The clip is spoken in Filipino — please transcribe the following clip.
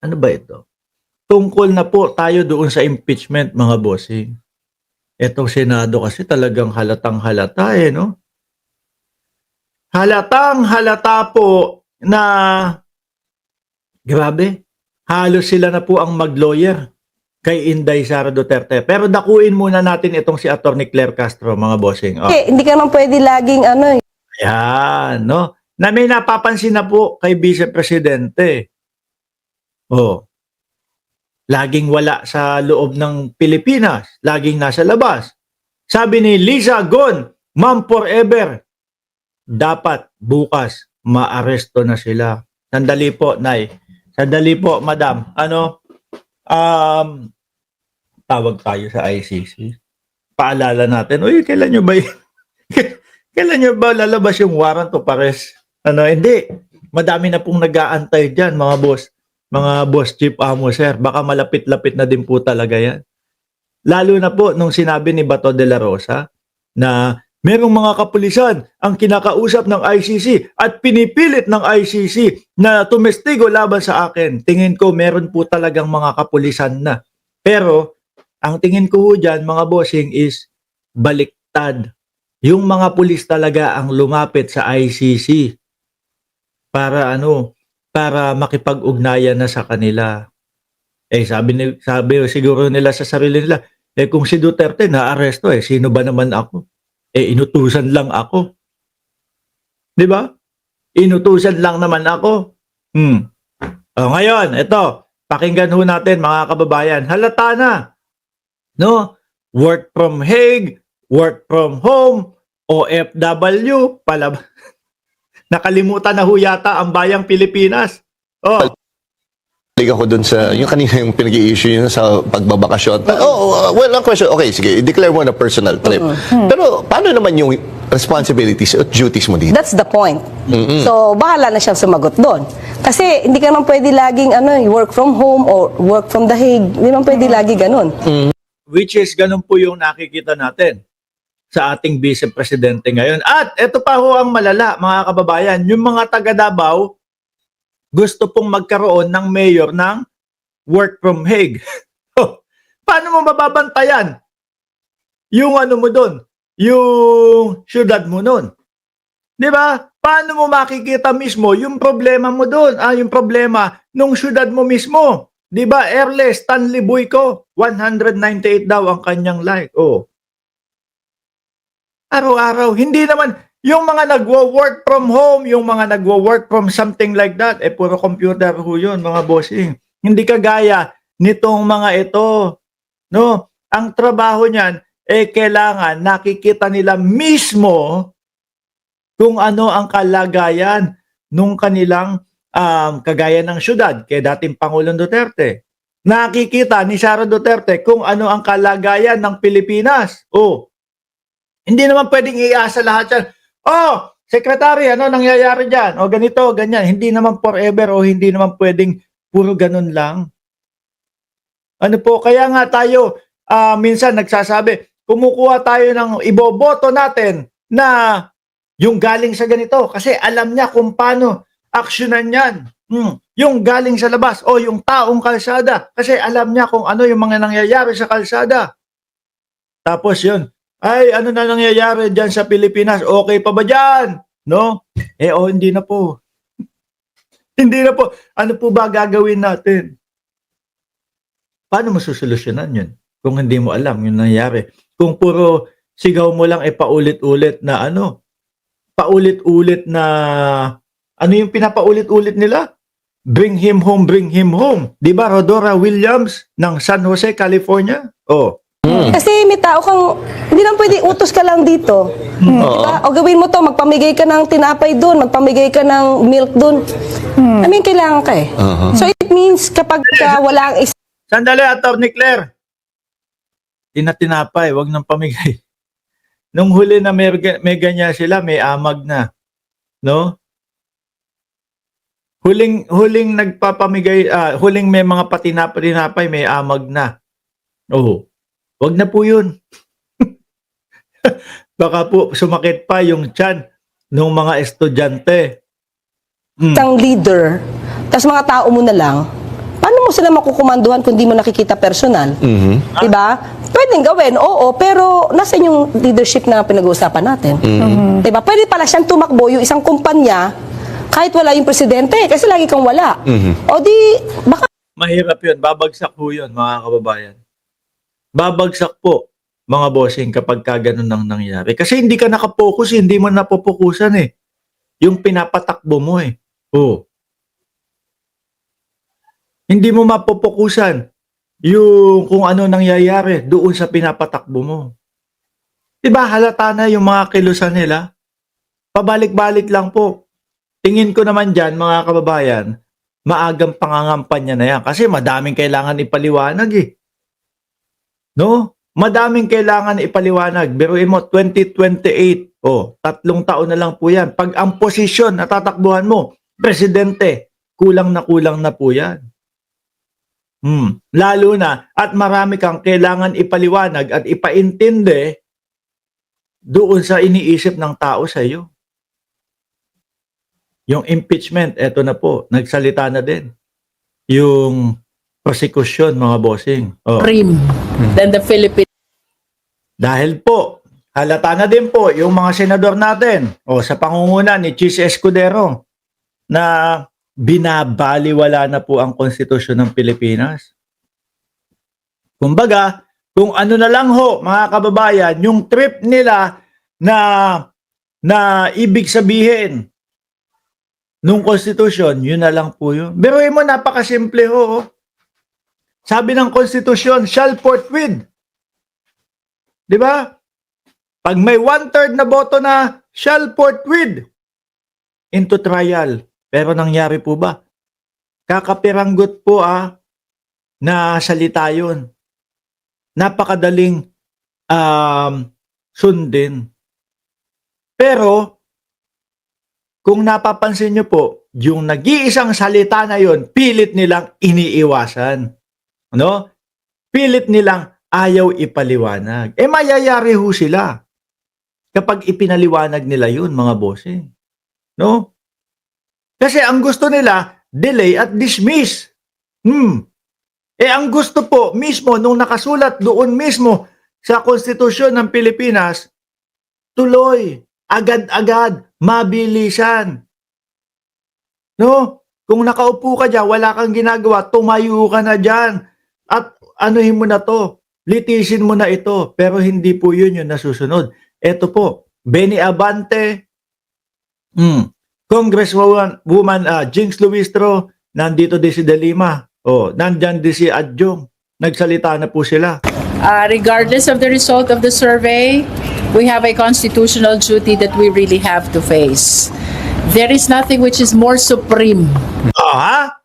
Ano ba ito? Tungkol na po tayo doon sa impeachment, mga bossing. Etong Senado kasi talagang halatang-halata, no? Halatang-halata po na grabe, halos sila na po ang mag-lawyer kay Inday Sara Duterte. Pero dakuin muna natin itong si Attorney Claire Castro, mga bossing. Oh. Hindi ka naman pwede laging Ayan, no? Na may napapansin na po kay Vice Presidente. Oh. Laging wala sa loob ng Pilipinas, laging nasa labas. Sabi ni Liza Gon, Ma'am Forever, dapat bukas maaresto na sila. Sandali po, Nay. Sandali po, Madam. Tawag tayo sa ICC. Paalala natin, uy, kailan nyo ba kailan nyo ba lalabas yung warrant of arrest? Hindi. Madami na pong nag-aantay dyan, mga boss. Mga boss chief amo, sir. Baka malapit-lapit na din po talaga yan. Lalo na po nung sinabi ni Bato de la Rosa na merong mga kapulisan ang kinakausap ng ICC at pinipilit ng ICC na tumestigo laban sa akin. Tingin ko meron po talagang mga kapulisan na. Pero ang tingin ko dyan, mga bossing, is baliktad. Yung mga pulis talaga ang lumapit sa ICC para para makipag-ugnayan na sa kanila. Sabi siguro nila sa sarili nila, kung si Duterte na-aresto, sino ba naman ako? Inutusan lang ako. Di ba? Inutusan lang naman ako. Ngayon, ito, pakinggan ho natin, mga kababayan. Halata na. No? Work from Hague, work from home, OFW, nakalimutan na ho yata ang bayang Pilipinas. Ako dun sa, yung kanina yung pinag-i-issue yun sa pagbabakasyon. Well, ang question, okay, sige, i-declare mo na personal trip. Pero paano naman yung responsibilities at duties mo dito? That's the point. So, bahala na siyang sumagot doon. Kasi hindi ka naman pwede laging work from home or work from the Hague. Hindi naman pwede lagi ganun. Which is ganun po yung nakikita natin sa ating Vice Presidente ngayon. At ito pa ho ang malala, mga kababayan, yung mga taga Davao gusto pong magkaroon ng mayor ng work from Hague. Paano mo mababantayan yung mo doon? Yung syudad mo doon? Di ba? Paano mo makikita mismo yung problema mo doon? Yung problema nung syudad mo mismo. Di ba? Airless, Stanley Boyko, 198 daw ang kanyang like. Araw-araw. Hindi naman, yung mga nagwo-work from home, yung mga nagwo-work from something like that, puro computer ho yun, mga bossing. Hindi kagaya nitong mga ito. No? Ang trabaho niyan, kailangan nakikita nila mismo kung ano ang kalagayan nung kanilang kagaya ng syudad kay dating Pangulong Duterte. Nakikita ni Sara Duterte kung ano ang kalagayan ng Pilipinas. Hindi naman pwedeng iasa lahat yan. Secretary, ano nangyayari dyan? Ganito, ganyan. Hindi naman forever o hindi naman pwedeng puro ganun lang. Kaya nga tayo minsan nagsasabi, kumukuha tayo ng iboboto natin na yung galing sa ganito kasi alam niya kung paano aksyonan yan. Yung galing sa labas o yung taong kalsada kasi alam niya kung ano yung mga nangyayari sa kalsada. Tapos yun, ano na nangyayari dyan sa Pilipinas? Okay pa ba dyan? No? Hindi na po. Hindi na po. Ano po ba gagawin natin? Paano mo susolusyonan yun? Kung hindi mo alam yung nangyayari. Kung puro sigaw mo lang paulit-ulit na paulit-ulit na yung pinapaulit-ulit nila? Bring him home, bring him home. Di ba Rodora Williams ng San Jose, California? Kasi may tao kang, hindi naman pwede utos ka lang dito. Diba? O gawin mo to, magpamigay ka ng tinapay doon, magpamigay ka ng milk doon. Kailangan ka So it means kapag wala ang Sandali, Attorney Claire. Tinapay, wag nang pamigay. Nung huli na may ganyan sila, may amag na. No? Huling nagpapamigay, huling may mga patinapay, may amag na. Wag na po yun. Baka po sumakit pa yung tiyan ng mga estudyante. isang leader, tapos mga tao mo na lang, Paano mo sila makukumanduhan kung di mo nakikita personal? Diba? Pwedeng gawin, oo, pero nasa yung leadership na pinag-uusapan natin. Diba? Pwede pala siyang tumakbo yung isang kumpanya kahit wala yung presidente, kasi lagi kang wala. O di, baka Mahirap yun. Babagsak po yun, mga kababayan. Babagsak po, mga bossing, kapag ka ganun ang nangyari. Kasi hindi ka nakapokus, hindi mo napopokusan eh. Yung pinapatakbo mo eh. Oo. Hindi mo mapopokusan yung kung ano nangyayari doon sa pinapatakbo mo. Diba halata na yung mga kilusan nila? Pabalik-balik lang po. Tingin ko naman dyan, mga kababayan, maagang pangangampanya na yan. Kasi madaming kailangan ipaliwanag eh. No? Madaming kailangan ipaliwanag. Biruin mo, 2028. Oh, 3 taon na lang po yan. Pag ang posisyon na tatakbuhan mo, presidente, kulang na po yan. Lalo na, at marami kang kailangan ipaliwanag at ipaintindi doon sa iniisip ng tao sa iyo. Yung impeachment, eto na po, nagsalita na din. Yung prosecution, mga bossing. Oh. Than the Philippines. Dahil po, halata na din po yung mga senador natin sa pangunguna ni Chis Escudero na binabaliwala na po ang konstitusyon ng Pilipinas. Kumbaga, kung ano na lang ho, mga kababayan, yung trip nila na ibig sabihin nung konstitusyon, yun na lang po yun. Biruin mo, napakasimple ho. Sabi ng konstitusyon, shall forthwith. Di ba? Pag may 1/3 na boto na shall forthwith into trial. Pero nangyari po ba? Kakapiranggot po na salita yun. Napakadaling sundin. Pero, kung napapansin nyo po, yung nag-iisang salita na yun, pilit nilang iniiwasan. Ano? Pilit nilang ayaw ipaliwanag. Mayayari ho sila kapag ipinaliwanag nila yun, mga bossing. No? Kasi ang gusto nila, delay at dismiss. Ang gusto po mismo, nung nakasulat doon mismo sa konstitusyon ng Pilipinas, tuloy, agad-agad, mabilisan. No? Kung nakaupo ka dyan, wala kang ginagawa, tumayo ka na dyan. At anuhin mo na to, litisin mo na ito. Pero hindi po yun yung nasusunod. Ito po, Benny Abante, Congresswoman Jinx Luistro, nandito din si De Lima. Nandyan din si Adjong. Nagsalita na po sila. Regardless of the result of the survey, we have a constitutional duty that we really have to face. There is nothing which is more supreme. Ha?